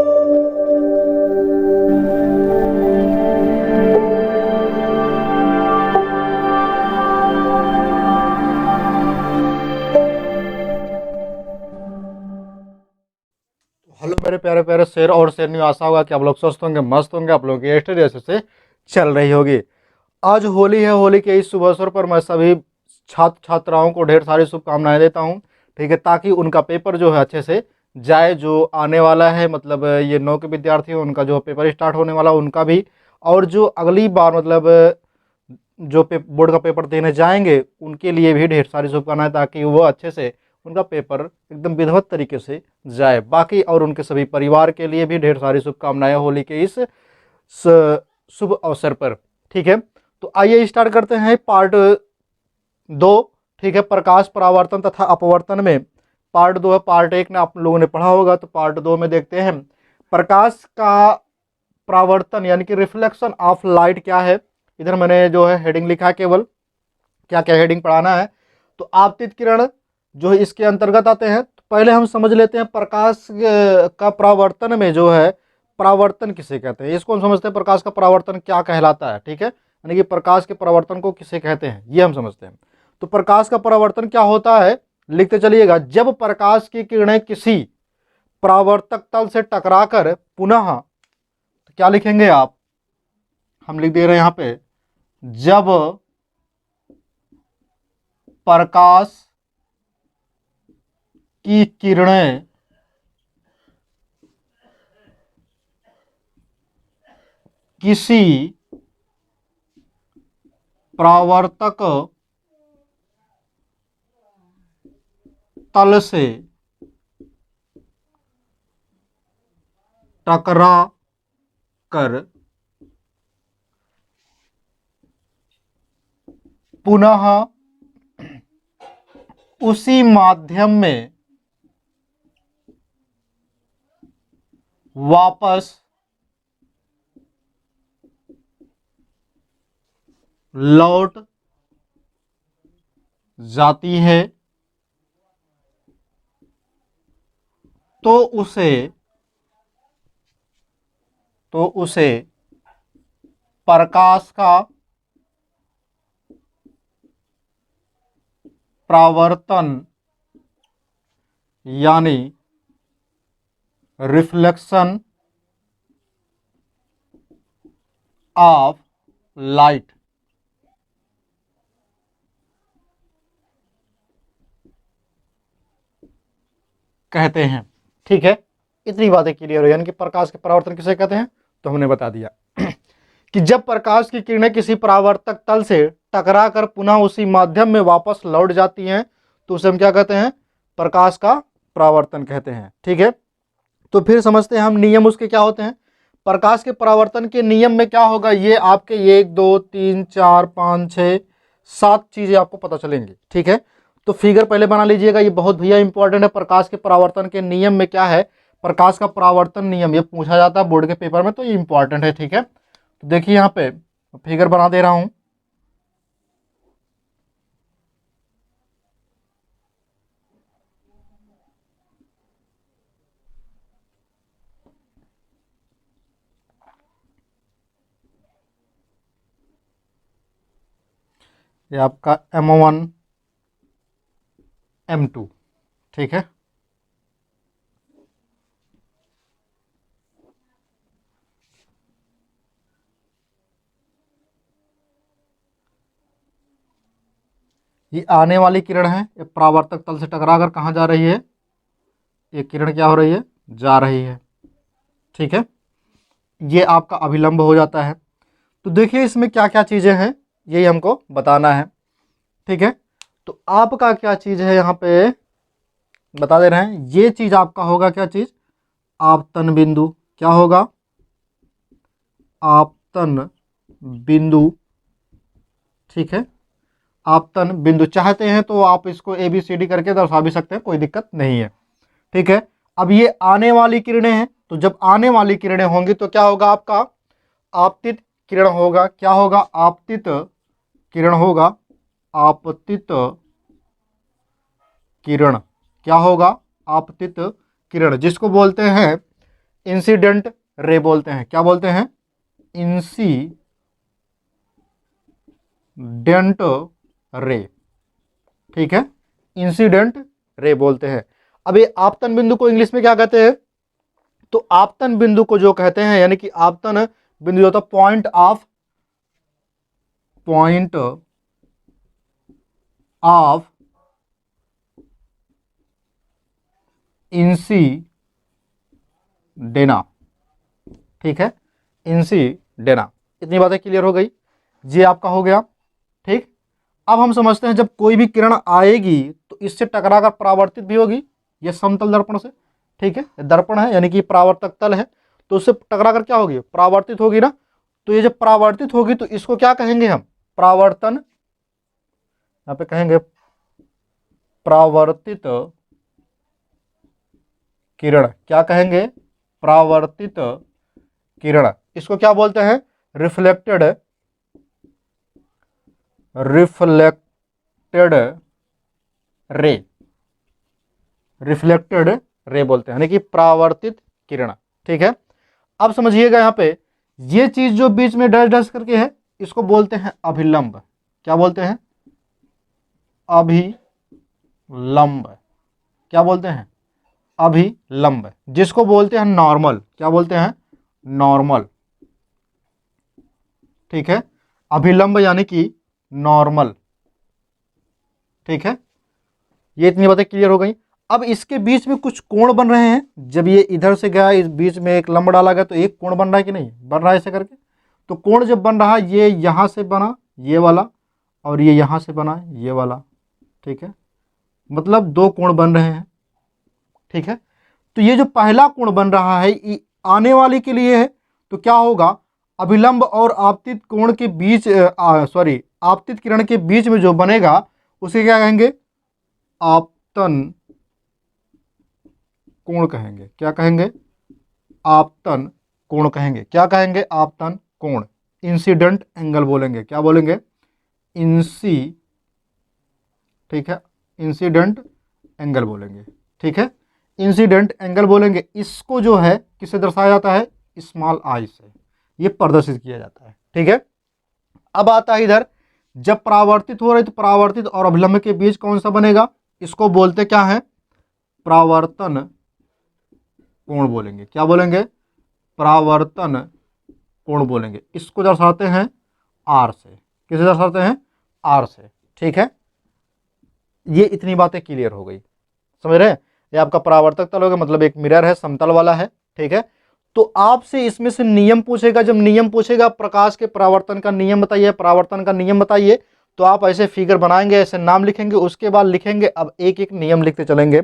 Hello मेरे प्यारे प्यारे शेर और शेरनी, आशा होगा कि आप लोग स्वस्थ होंगे, मस्त होंगे, आप लोगों की स्टडी जैसे से चल रही होगी। आज होली है, होली के इस शुभ अवसर पर मैं सभी छात्र छात्राओं को ढेर सारी शुभकामनाएं देता हूं, ठीक है, ताकि उनका पेपर जो है अच्छे से जाए। जो आने वाला है, मतलब ये 9 के विद्यार्थी हैं, उनका जो पेपर स्टार्ट होने वाला उनका भी, और जो अगली बार मतलब जो बोर्ड का पेपर देने जाएंगे उनके लिए भी ढेर सारी शुभकामनाएं, ताकि वो अच्छे से उनका पेपर एकदम विधिवत तरीके से जाए। बाकी और उनके सभी परिवार के लिए भी ढेर सारी शुभकामनाएं होली के इस शुभ अवसर पर, ठीक है। तो आइए स्टार्ट करते हैं पार्ट 2, ठीक है। प्रकाश परावर्तन तथा अपवर्तन में पार्ट 2 है। पार्ट 1 ने आप लोगों ने पढ़ा होगा, तो पार्ट 2 में देखते हैं प्रकाश का परावर्तन यानी कि रिफ्लेक्शन ऑफ लाइट क्या है। इधर मैंने जो है हेडिंग लिखा है, केवल क्या क्या हेडिंग पढ़ाना है। तो आपतित किरण जो है इसके अंतर्गत आते हैं। तो पहले हम समझ लेते हैं प्रकाश का परावर्तन में जो है, परावर्तन किसे कहते हैं, इसको हम समझते हैं प्रकाश का परावर्तन क्या कहलाता है, ठीक है। यानी कि प्रकाश के परावर्तन को किसे कहते हैं ये हम समझते हैं। तो प्रकाश का परावर्तन क्या होता है, लिखते चलिएगा। जब प्रकाश की किरणें किसी परावर्तक तल से टकराकर पुनः, तो क्या लिखेंगे आप, हम लिख दे रहे हैं यहां पे, जब प्रकाश की किरणें किसी परावर्तक तल से टकरा कर पुनः उसी माध्यम में वापस लौट जाती है, तो उसे प्रकाश का परावर्तन यानी रिफ्लेक्शन ऑफ लाइट कहते हैं, ठीक है। इतनी बातें क्लियर हो, यानी कि प्रकाश के परावर्तन किसे कहते हैं तो हमने बता दिया कि जब प्रकाश की किरणें किसी परावर्तक तल से टकरा कर पुनः उसी माध्यम में वापस लौट जाती हैं, तो उसे हम क्या कहते हैं, प्रकाश का परावर्तन कहते हैं, ठीक है। तो फिर समझते हैं हम नियम उसके क्या होते हैं। प्रकाश के परावर्तन के नियम में क्या होगा, ये आपके 1 2 3 4 5 6 7 चीजें आपको पता चलेंगी, ठीक है। तो फिगर पहले बना लीजिएगा, ये बहुत भैया इंपॉर्टेंट है। प्रकाश के परावर्तन के नियम में क्या है, प्रकाश का परावर्तन नियम, ये पूछा जाता है बोर्ड के पेपर में, तो ये इंपॉर्टेंट है, ठीक है। तो देखिए यहाँ पे फिगर बना दे रहा हूं। ये आपका M1 M2, ठीक है। ये आने वाली किरण है, ये परावर्तक तल से टकराकर कहाँ जा रही है, ये किरण क्या हो रही है, जा रही है, ठीक है। ये आपका अभिलंब हो जाता है। तो देखिए इसमें क्या क्या चीज़ें हैं, यही हमको बताना है, ठीक है। तो आपका क्या चीज़ है यहाँ पे बता दे रहे हैं, ये चीज़ आपका होगा क्या चीज़, आपतन बिंदु। क्या होगा, आपतन बिंदु, ठीक है। आपतन बिंदु चाहते हैं तो आप इसको ABCD करके दर्शा भी सकते हैं, कोई दिक्कत नहीं है, ठीक है। अब ये आने वाली किरणें हैं, तो जब आने वाली किरणें होंगी तो क्या होगा, आपका आपतित किरण होगा। क्या होगा, आपतित किरण होगा, आपतित किरण क्या होगा, आपतित किरण, जिसको बोलते हैं इंसिडेंट रे बोलते हैं। क्या बोलते हैं? Incident ray. ठीक है, इंसिडेंट रे बोलते हैं। अब ये आपतन बिंदु को इंग्लिश में क्या कहते हैं? तो आपतन बिंदु को जो कहते हैं, यानी कि आपतन बिंदु होता है पॉइंट ऑफ इंसिडेना। ठीक है, इंसिडेना। इतनी बातें क्लियर हो गई, ये आपका हो गया। ठीक, अब हम समझते हैं जब कोई भी किरण आएगी तो इससे टकराकर परावर्तित भी होगी, ये समतल दर्पण से। ठीक है, दर्पण है यानी कि परावर्तक तल है, तो उससे टकराकर क्या होगी? परावर्तित होगी ना। तो ये जब परावर्तित होगी तो इसको क्या कहेंगे हम? परावर्तन। यहां पे कहेंगे परावर्तित किरण। क्या कहेंगे? परावर्तित किरण। इसको क्या बोलते हैं? Reflected ray. रिफ्लेक्टेड रे बोलते हैं, यानी कि परावर्तित किरण। ठीक है, अब समझिएगा यहां पे ये चीज जो बीच में डैश डैश करके है, इसको बोलते हैं अभिलंब। क्या बोलते हैं? अभिलंब। क्या बोलते हैं? अभिलंब। जिसको बोलते हैं नॉर्मल। क्या बोलते हैं? नॉर्मल। ठीक है, अभिलंब यानी कि नॉर्मल। ठीक है, ये इतनी बातें क्लियर हो गई। अब इसके बीच में कुछ कोण बन रहे हैं। जब ये इधर से गया, इस बीच में एक लंब डाला गया, तो एक कोण बन रहा है कि नहीं बन रहा है ऐसे करके? तो कोण जब बन रहा है, ये यहां से बना ये वाला, और ये यहां से बना ये वाला। ठीक है, मतलब दो कोण बन रहे हैं। ठीक है, तो ये जो पहला कोण बन रहा है ये आने वाले के लिए है, तो क्या होगा? अभिलंब और आपतित कोण के बीच सॉरी आपतित किरण के बीच में जो बनेगा उसे क्या कहेंगे? आपतन कोण कहेंगे। क्या कहेंगे? आपतन कोण कहेंगे। क्या कहेंगे? आपतन कोण। इंसिडेंट एंगल बोलेंगे। क्या बोलेंगे? इंसी। ठीक है, इंसिडेंट एंगल बोलेंगे। ठीक है, इंसिडेंट एंगल बोलेंगे। इसको जो है किससे दर्शाया जाता है? स्मॉल आई से ये प्रदर्शित किया जाता है। ठीक है, अब आता है इधर, जब परावर्तित हो रही तो परावर्तित और अभिलंब के बीच कौन सा बनेगा? इसको बोलते क्या है? परावर्तन कोण बोलेंगे। क्या बोलेंगे? परावर्तन कोण बोलेंगे। इसको दर्शाते हैं आर से। किसे दर्शाते हैं? आर से। ठीक है, ये इतनी बातें क्लियर हो गई, समझ रहे हैं? ये आपका परावर्तक तल होगा, मतलब एक मिरर है, समतल वाला है। ठीक है, तो आपसे इसमें से नियम पूछेगा। जब नियम पूछेगा प्रकाश के परावर्तन का नियम बताइए, परावर्तन का नियम बताइए, तो आप ऐसे फिगर बनाएंगे, ऐसे नाम लिखेंगे, उसके बाद लिखेंगे। अब एक एक नियम लिखते चलेंगे।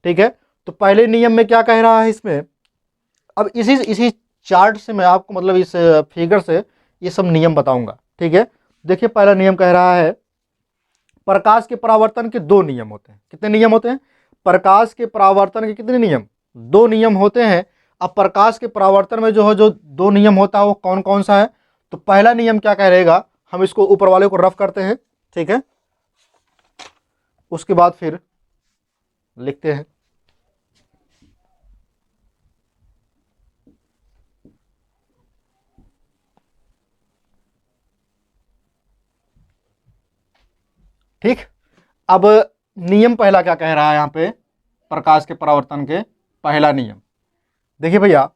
ठीक है, तो पहले नियम में क्या कह रहा है इसमें? अब इसी चार्ट से मैं आपको, मतलब इस फिगर से ये सब नियम बताऊंगा। ठीक है, देखिए पहला नियम कह रहा है प्रकाश के परावर्तन के दो नियम होते हैं। कितने नियम होते हैं? प्रकाश के परावर्तन के कितने नियम? दो नियम होते हैं। अब प्रकाश के परावर्तन में जो है, जो दो नियम होता है वो कौन कौन सा है? तो पहला नियम क्या कह रहेगा, हम इसको ऊपर वाले को रफ करते हैं। ठीक है, उसके बाद फिर लिखते हैं। ठीक, अब नियम पहला क्या कह रहा है यहां पे? प्रकाश के परावर्तन के पहला नियम देखिए भैया,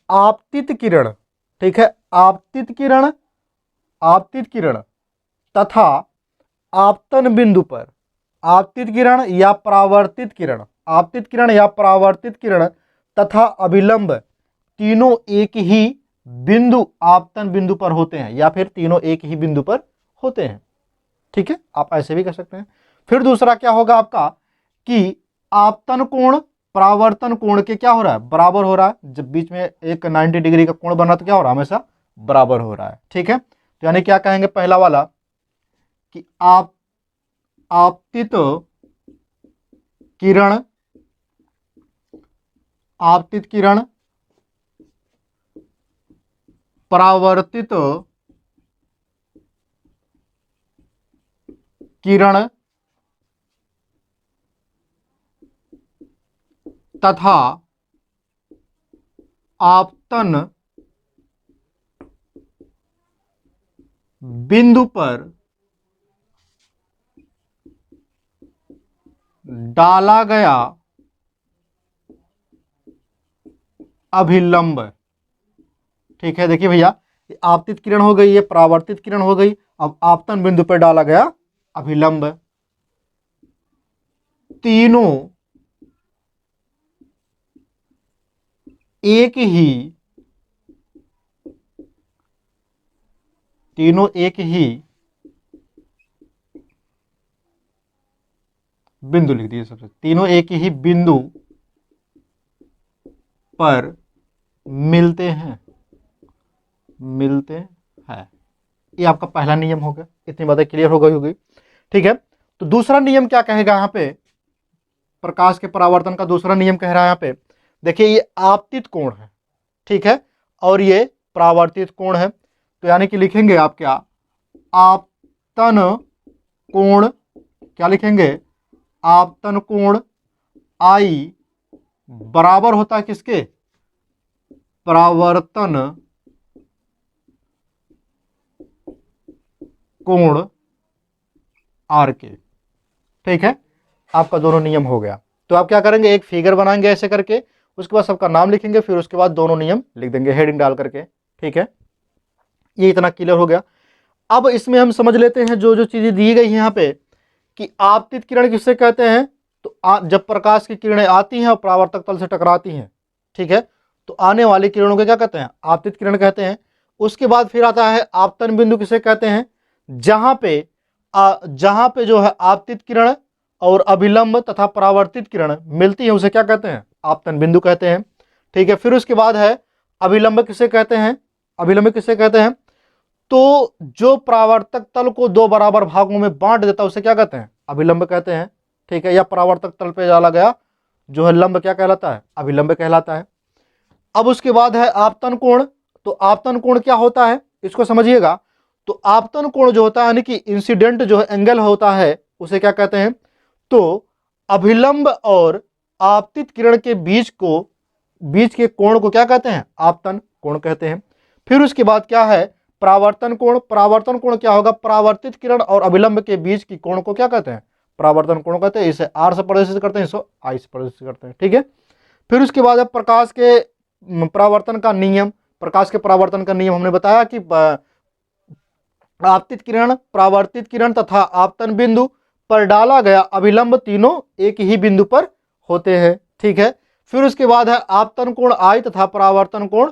आपतित किरण। ठीक है, आपतित किरण, आपतित किरण तथा आपतन बिंदु पर, आपतित किरण या परावर्तित किरण, आपतित किरण या परावर्तित किरण तथा अभिलंब तीनों एक ही बिंदु आपतन बिंदु पर होते हैं, या फिर तीनों एक ही बिंदु पर होते हैं। ठीक है, आप ऐसे भी कर सकते हैं। फिर दूसरा क्या होगा आपका कि आपतन कोण परावर्तन कोण के क्या हो रहा है? बराबर हो रहा है। जब बीच में एक 90 डिग्री का कोण बना तो क्या हो रहा है? हमेशा बराबर हो रहा है। ठीक है, तो यानी क्या कहेंगे पहला वाला कि आपतित किरण, आपतित किरण परावर्तित किरण तथा आपतन बिंदु पर डाला गया अभिलंब। ठीक है, देखिए भैया, ये आपतित किरण हो गई, ये परावर्तित किरण हो गई। अब आपतन बिंदु पर डाला गया अभिलंब, तीनों एक ही बिंदु लिख दिए सबसे, तीनों एक ही बिंदु पर मिलते हैं। ये आपका पहला नियम हो गया। इतनी बातें क्लियर हो गई होगी। ठीक है, तो दूसरा नियम क्या कहेगा यहां पे? प्रकाश के परावर्तन का दूसरा नियम कह रहा है यहां पे, देखिए ये आपतित कोण है, ठीक है, और ये परावर्तित कोण है। तो यानी कि लिखेंगे आप क्या? आपतन कोण, क्या लिखेंगे? आपतन कोण आई बराबर होता है किसके? परावर्तन कोण आर के। ठीक है, आपका दोनों नियम हो गया। तो आप क्या करेंगे? एक फिगर बनाएंगे ऐसे करके, उसके बाद सबका नाम लिखेंगे, फिर उसके बाद दोनों नियम लिख देंगे हेडिंग डाल करके। ठीक है, ये इतना क्लियर हो गया। अब इसमें हम समझ लेते हैं जो जो चीजें दी गई है यहाँ पे, कि आपतित किरण किससे कहते हैं? तो जब प्रकाश की किरणें आती हैं और परावर्तक तल से टकराती हैं, ठीक है, तो आने वाली किरणों को क्या कहते हैं? आपतित किरण कहते हैं। उसके बाद फिर आता है आपतन बिंदु, किसे कहते हैं? जहां पे जो है आपतित किरण और अभिलंब तथा परावर्तित किरण मिलती है, उसे क्या कहते हैं? आपतन बिंदु कहते हैं। ठीक है, फिर उसके बाद है अभिलंब, किसे कहते हैं? अभिलंब किसे कहते हैं? तो जो परावर्तक तल को दो बराबर भागों में बांट देता है, उसे क्या कहते हैं? अभिलंब कहते हैं। ठीक है, या परावर्तक तल पे डाला गया जो है लंब क्या कहलाता है? अभिलंब कहलाता है। अब उसके बाद है आपतन कोण। तो आपतन कोण क्या होता है, इसको समझिएगा। तो आपतन कोण जो होता है, यानी कि इंसिडेंट जो है एंगल होता है, उसे क्या कहते हैं? तो अभिलंब और आपतित किरण के बीच के कोण को क्या कहते हैं? आपतन कोण कहते हैं। फिर उसके बाद क्या है? परावर्तन कोण। परावर्तन कोण क्या होगा? परावर्तित किरण और अभिलंब के बीच की कोण को क्या कहते हैं? परावर्तन कोण कहते हैं। इसे आर से प्रदर्शित करते हैं, इसे आई से प्रदर्शित करते हैं। ठीक है, फिर उसके बाद है प्रकाश के परावर्तन का नियम। प्रकाश के परावर्तन का नियम हमने बताया कि आपतित किरण, परावर्तित किरण तथा आपतन बिंदु पर डाला गया अभिलंब तीनों एक ही बिंदु पर होते हैं। ठीक है, फिर उसके बाद है आपतन कोण आई तथा परावर्तन कोण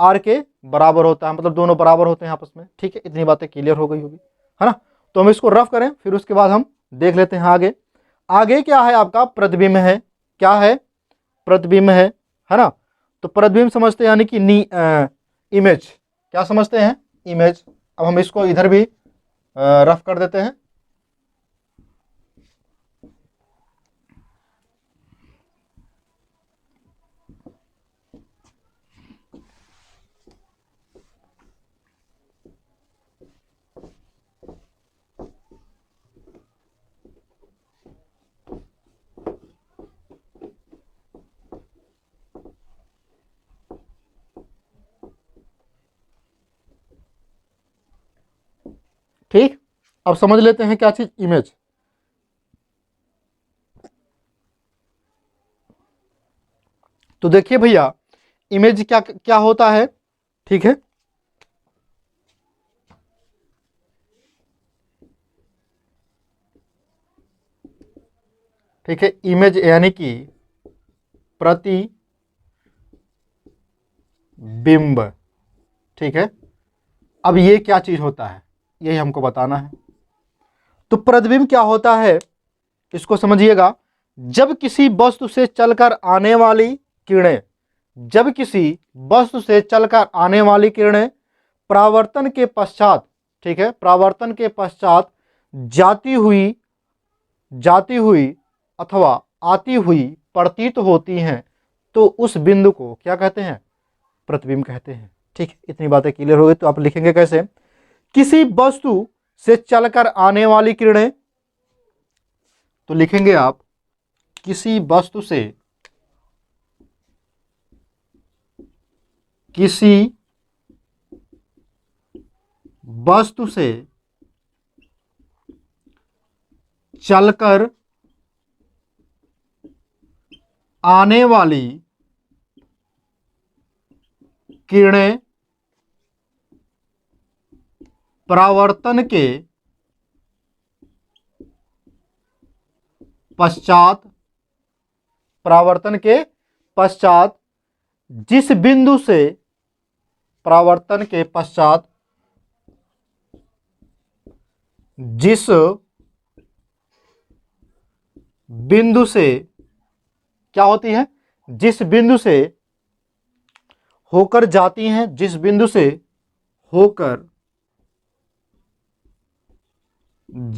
आर के बराबर होता है, मतलब दोनों बराबर होते हैं आपस में। ठीक है, इतनी बातें क्लियर हो गई होगी, है ना? तो हम इसको रफ करें, फिर उसके बाद हम देख लेते हैं आगे। आगे क्या है आपका? प्रतिबिंब है। क्या है? प्रतिबिंब है ना? तो प्रतिबिंब समझते हैं, यानी कि इमेज। क्या समझते हैं? इमेज। अब हम इसको इधर भी रफ कर देते हैं। ठीक, अब समझ लेते हैं क्या चीज? इमेज। तो देखिए भैया, इमेज क्या क्या होता है? ठीक है, ठीक है, इमेज यानी कि प्रतिबिंब। ठीक है, अब ये क्या चीज होता है, यही हमको बताना है। तो प्रतिबिंब क्या होता है, इसको समझिएगा। जब किसी वस्तु से चलकर आने वाली किरणें जब किसी वस्तु से चलकर आने वाली किरणें परावर्तन के पश्चात, ठीक है, परावर्तन के पश्चात जाती हुई अथवा आती हुई प्रतीत होती हैं, तो उस बिंदु को क्या कहते हैं? प्रतिबिंब कहते हैं। ठीक, इतनी बातें क्लियर हो गई। तो आप लिखेंगे कैसे? किसी वस्तु से चलकर आने वाली किरणें, तो लिखेंगे आप किसी वस्तु से किसी वस्तु से चलकर आने वाली किरणें परावर्तन के पश्चात जिस बिंदु से परावर्तन के पश्चात जिस बिंदु से क्या होती है, जिस बिंदु से होकर जाती हैं, जिस बिंदु से होकर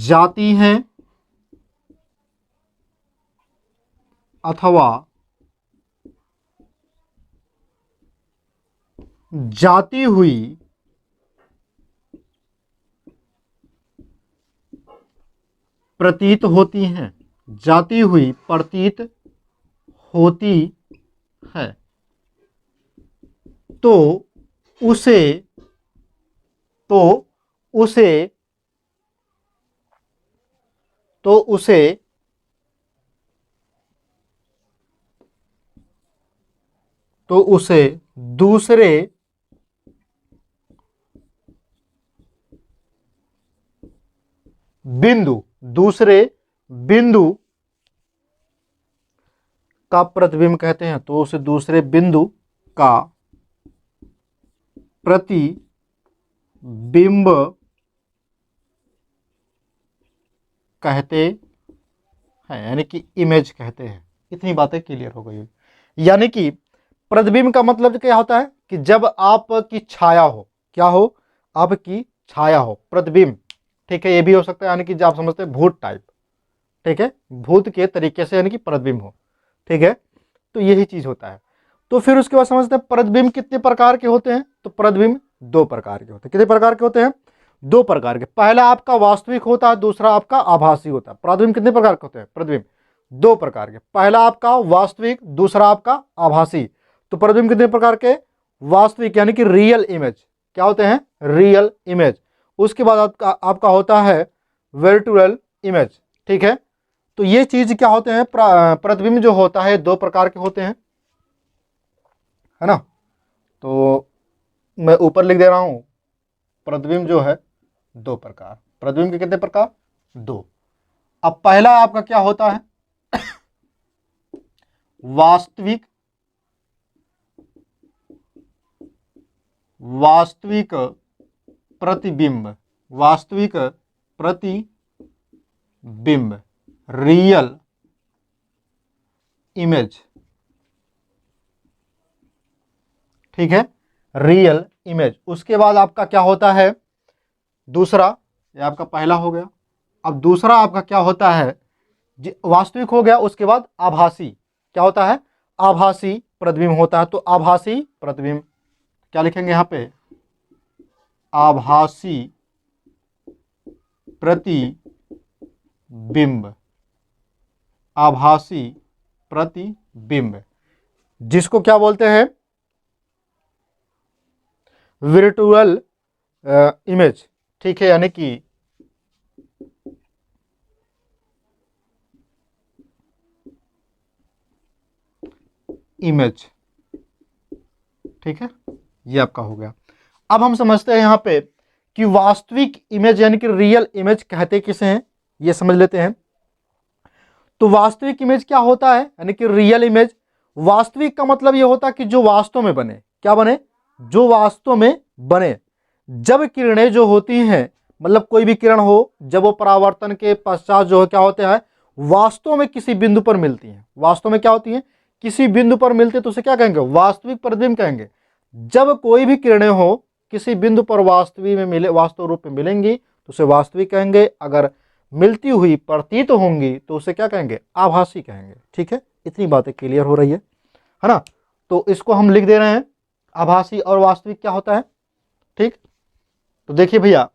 जाती हैं अथवा जाती हुई प्रतीत होती हैं, जाती हुई प्रतीत होती है, तो उसे तो उसे तो उसे तो उसे दूसरे बिंदु का प्रतिबिंब कहते हैं। तो उसे दूसरे बिंदु का प्रतिबिंब कहते हैं, यानी कि इमेज कहते हैं। इतनी बातें क्लियर हो गई। यानी कि प्रतिबिंब का मतलब क्या होता है कि जब आपकी छाया हो, क्या हो, आपकी छाया हो, प्रतिबिंब, ठीक है। ये भी हो सकता है, यानी कि जो आप समझते हैं भूत टाइप, ठीक है, भूत के तरीके से यानी कि प्रतिबिंब हो, ठीक है। तो यही चीज होता है। तो फिर उसके बाद समझते हैं प्रतिबिंब कितने प्रकार के होते हैं। तो प्रतिबिंब 2 प्रकार के होते हैं। कितने प्रकार के होते हैं? 2 प्रकार के। पहला आपका वास्तविक होता है, दूसरा आपका आभासी होता है। प्रतिबिंब कितने प्रकार के होते हैं? प्रतिबिंब 2 प्रकार के। पहला आपका वास्तविक, दूसरा आपका आभासी। तो प्रतिबिंब कितने प्रकार के? वास्तविक यानी कि रियल इमेज। क्या होते हैं? Real image. उसके बाद आपका होता है वर्चुअल इमेज, ठीक है। तो ये चीज क्या होते हैं, प्रतिबिंब जो होता है 2 प्रकार के होते हैं, है ना। तो मैं ऊपर लिख दे रहा हूं, प्रतिबिंब जो है 2 प्रकार। प्रतिबिंब के कितने प्रकार? 2। अब पहला आपका क्या होता है? वास्तविक प्रतिबिंब। वास्तविक प्रतिबिंब, रियल इमेज, ठीक है, रियल इमेज। उसके बाद आपका क्या होता है दूसरा? ये आपका पहला हो गया। अब दूसरा आपका क्या होता है? वास्तविक हो गया। उसके बाद आभासी। क्या होता है? आभासी प्रतिबिंब होता है। तो आभासी प्रतिबिंब क्या लिखेंगे यहां पे? आभासी प्रतिबिंब। आभासी प्रतिबिंब, जिसको क्या बोलते हैं? वर्चुअल इमेज, ठीक है, यानी कि इमेज, ठीक है। ये आपका हो गया। अब हम समझते हैं यहां पे कि वास्तविक इमेज यानी कि रियल इमेज कहते किसे हैं, ये समझ लेते हैं। तो वास्तविक इमेज क्या होता है, यानी कि रियल इमेज। वास्तविक का मतलब ये होता है कि जो वास्तव में बने। क्या बने? जो वास्तव में बने। जब किरणें जो होती हैं, मतलब कोई भी किरण हो, जब वो परावर्तन के पश्चात जो है क्या होता है, वास्तव में किसी बिंदु पर मिलती हैं। वास्तव में क्या होती हैं? किसी बिंदु पर मिलते, तो उसे क्या कहेंगे? वास्तविक प्रतिबिंब कहेंगे। जब कोई भी किरणें हो किसी बिंदु पर वास्तविक में मिले, वास्तव रूप में मिलेंगी, तो उसे वास्तविक कहेंगे। अगर मिलती हुई प्रतीत होंगी तो उसे क्या कहेंगे? आभासी कहेंगे, ठीक है। इतनी बातें क्लियर हो रही है ना। तो इसको हम लिख दे रहे हैं, आभासी और वास्तविक क्या होता है, ठीक। तो देखिए भैया,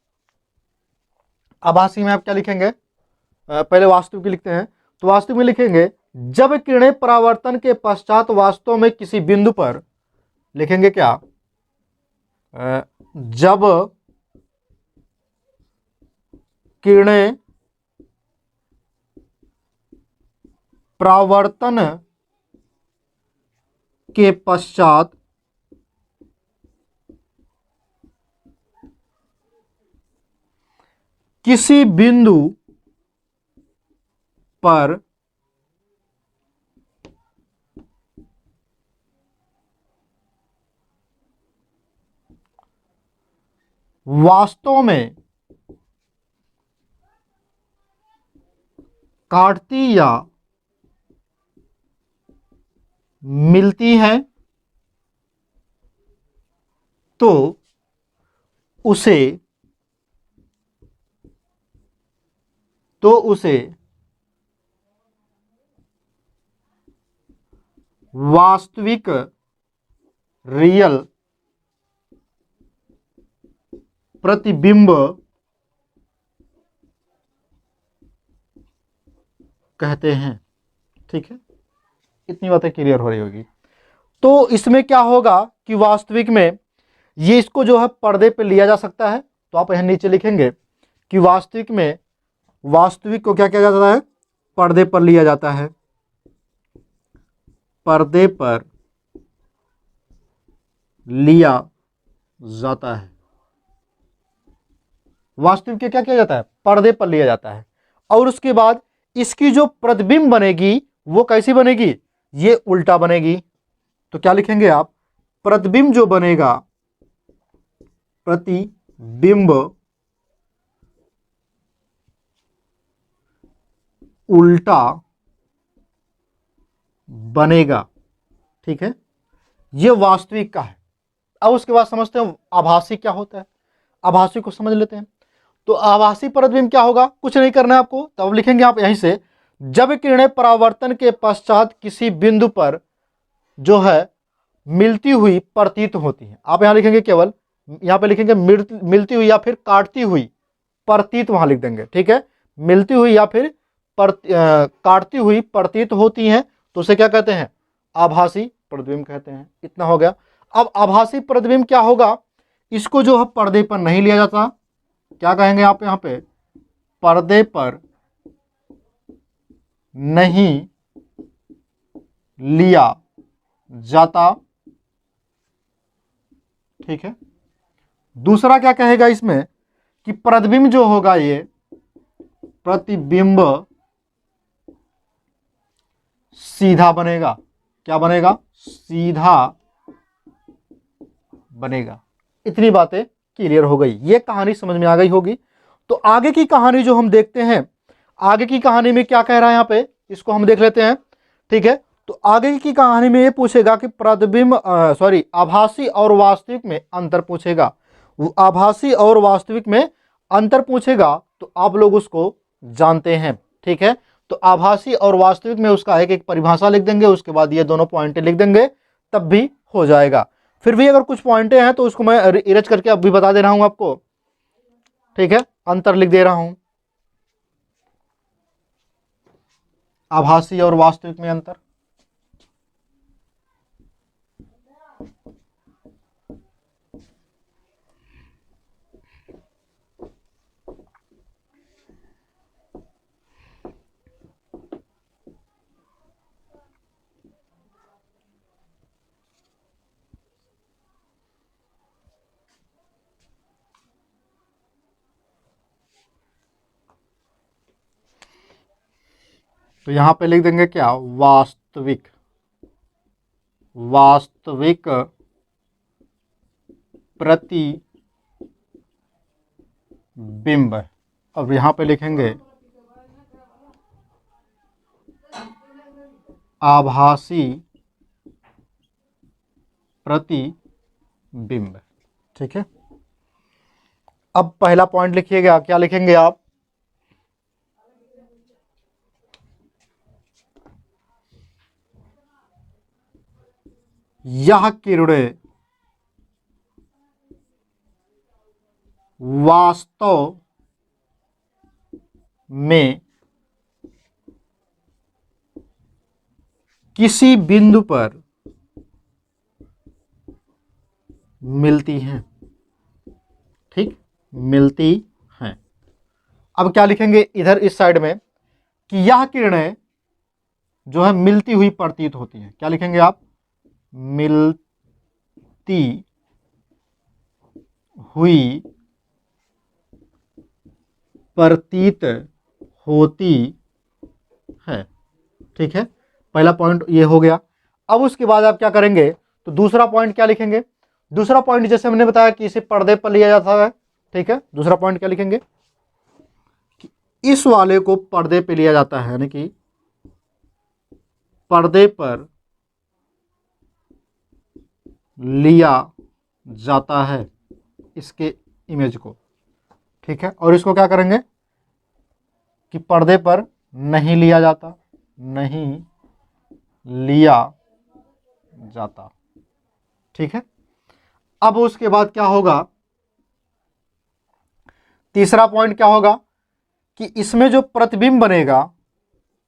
आभासी में आप क्या लिखेंगे? पहले वास्तविक लिखते हैं। तो वास्तविक में लिखेंगे जब किरणें परावर्तन के पश्चात वास्तव में किसी बिंदु पर, लिखेंगे क्या? जब किरणें परावर्तन के पश्चात किसी बिंदु पर वास्तव में काटती या मिलती है तो उसे वास्तविक रियल प्रतिबिंब कहते हैं। ठीक है, इतनी बातें क्लियर हो रही होगी। तो इसमें क्या होगा कि वास्तविक में ये इसको जो है पर्दे पे लिया जा सकता है। तो आप यहां नीचे लिखेंगे कि वास्तविक में, वास्तविक को क्या किया जाता है, पर्दे पर लिया जाता है, पर्दे पर लिया जाता है। वास्तविक के क्या किया जाता है, पर्दे पर लिया जाता है। और उसके बाद इसकी जो प्रतिबिंब बनेगी वो कैसी बनेगी, ये उल्टा बनेगी। तो क्या लिखेंगे आप, प्रतिबिंब जो बनेगा, प्रतिबिंब उल्टा बनेगा। ठीक है, ये वास्तविक का है। अब उसके बाद समझते हैं आभासी क्या होता है। आभासी को समझ लेते हैं। तो आभासी प्रतिबिंब क्या होगा, कुछ नहीं करना है आपको। तो अब लिखेंगे आप यहीं से, जब किरणें परावर्तन के पश्चात किसी बिंदु पर जो है मिलती हुई प्रतीत होती है। आप यहां लिखेंगे, केवल यहां पे लिखेंगे मिलती हुई या फिर काटती हुई, प्रतीत वहां लिख देंगे। ठीक है, मिलती हुई या फिर काटती हुई प्रतीत होती हैं, तो उसे क्या कहते हैं, आभासी प्रतिबिंब कहते हैं। इतना हो गया। अब आभासी प्रतिबिंब क्या होगा, इसको जो है पर्दे पर नहीं लिया जाता। क्या कहेंगे आप यहां पे, पर्दे पर नहीं लिया जाता। ठीक है, दूसरा क्या कहेगा इसमें कि प्रतिबिंब जो होगा, ये प्रतिबिंब सीधा बनेगा। क्या बनेगा, सीधा बनेगा। इतनी बातें क्लियर हो गई, ये कहानी समझ में आ गई होगी। तो आगे की कहानी जो हम देखते हैं, आगे की कहानी में क्या कह रहा है यहां पे, इसको हम देख लेते हैं। ठीक है, तो आगे की कहानी में ये पूछेगा कि प्रतिबिंब आभासी और वास्तविक में अंतर पूछेगा। आभासी और वास्तविक में अंतर पूछेगा, तो आप लोग उसको जानते हैं। ठीक है, तो आभासी और वास्तविक में उसका एक एक परिभाषा लिख देंगे, उसके बाद ये दोनों पॉइंट लिख देंगे, तब भी हो जाएगा। फिर भी अगर कुछ पॉइंटें हैं तो उसको मैं इरेज करके अब भी बता दे रहा हूं आपको। ठीक है, अंतर लिख दे रहा हूं, आभासी और वास्तविक में अंतर। तो यहां पे लिख देंगे क्या, वास्तविक, वास्तविक प्रतिबिंब। अब यहां पे लिखेंगे आभासी प्रतिबिंब। ठीक है, अब पहला पॉइंट लिखिएगा, क्या लिखेंगे आप, यह किरणें वास्तव में किसी बिंदु पर मिलती हैं। ठीक, मिलती हैं। अब क्या लिखेंगे इधर इस साइड में कि यह किरणें जो है मिलती हुई प्रतीत होती हैं। क्या लिखेंगे आप? मिलती हुई प्रतीत होती है। ठीक है, पहला पॉइंट ये हो गया। अब उसके बाद आप क्या करेंगे, तो दूसरा पॉइंट क्या लिखेंगे? दूसरा पॉइंट जैसे हमने बताया कि इसे पर्दे पर लिया जाता है। ठीक है, दूसरा पॉइंट क्या लिखेंगे कि इस वाले को पर्दे पे लिया जाता है, यानी कि पर्दे पर लिया जाता है इसके इमेज को। ठीक है, और इसको क्या करेंगे कि पर्दे पर नहीं लिया जाता, नहीं लिया जाता। ठीक है, अब उसके बाद क्या होगा, तीसरा पॉइंट क्या होगा कि इसमें जो प्रतिबिंब बनेगा,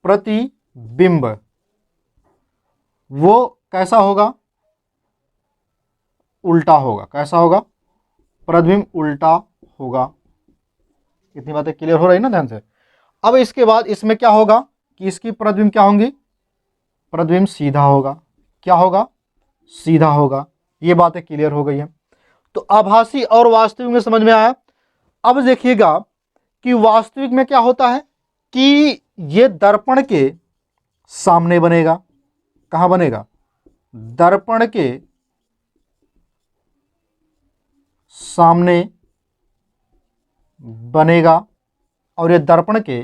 प्रतिबिंब, वो कैसा होगा? उल्टा होगा। कैसा होगा? प्रतिबिंब उल्टा होगा। इतनी बातें क्लियर हो रही ना ध्यान से। अब इसके बाद इसमें क्या होगा कि इसकी प्रतिबिंब क्या होंगी? प्रतिबिंब सीधा होगा। क्या होगा? सीधा होगा। ये बातें क्लियर हो गई हैं। तो आभासी और वास्तविक में समझ में आया। अब देखिएगा कि वास्तविक में क्या होता है कि ये दर्पण के सामने बनेगा। कहां बनेगा? दर्पण के सामने बनेगा। और ये दर्पण के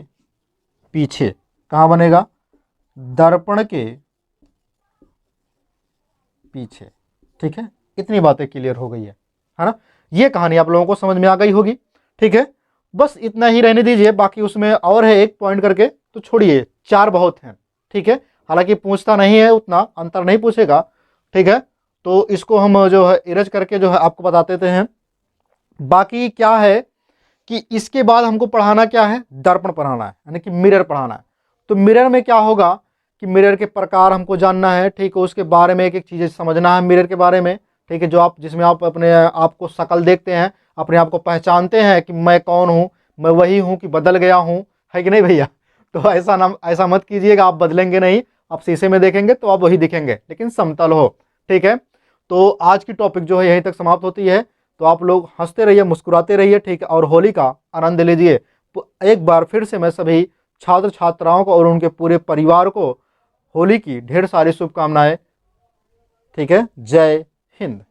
पीछे कहां बनेगा? दर्पण के पीछे। ठीक है, इतनी बातें क्लियर हो गई है ना? ये कहानी आप लोगों को समझ में आ गई होगी। ठीक है, बस इतना ही रहने दीजिए, बाकी उसमें और है एक पॉइंट करके, तो छोड़िए, 4 बहुत हैं। ठीक है, हालांकि पूछता नहीं है, उतना अंतर नहीं पूछेगा। ठीक है, तो इसको हम जो है इरेज करके जो है आपको बताते हैं। बाकी क्या है कि इसके बाद हमको पढ़ाना क्या है? दर्पण पढ़ाना है, यानी कि मिरर पढ़ाना है। तो मिरर में क्या होगा कि मिरर के प्रकार हमको जानना है। ठीक है, उसके बारे में एक एक चीज़ें समझना है मिरर के बारे में। ठीक है, जो आप जिसमें आप अपने आप को शक्ल देखते हैं, अपने आप को पहचानते हैं कि मैं कौन हूँ, मैं वही हूँ कि बदल गया हूँ, है कि नहीं भैया? तो ऐसा मत कीजिएगा, आप बदलेंगे नहीं। आप शीशे में देखेंगे तो आप वही दिखेंगे, लेकिन समतल हो। ठीक है, तो आज की टॉपिक जो है यहीं तक समाप्त होती है। तो आप लोग हंसते रहिए, मुस्कुराते रहिए। ठीक है, और होली का आनंद लीजिए। एक बार फिर से मैं सभी छात्र छात्राओं को और उनके पूरे परिवार को होली की ढेर सारी शुभकामनाएं। ठीक है, जय हिंद।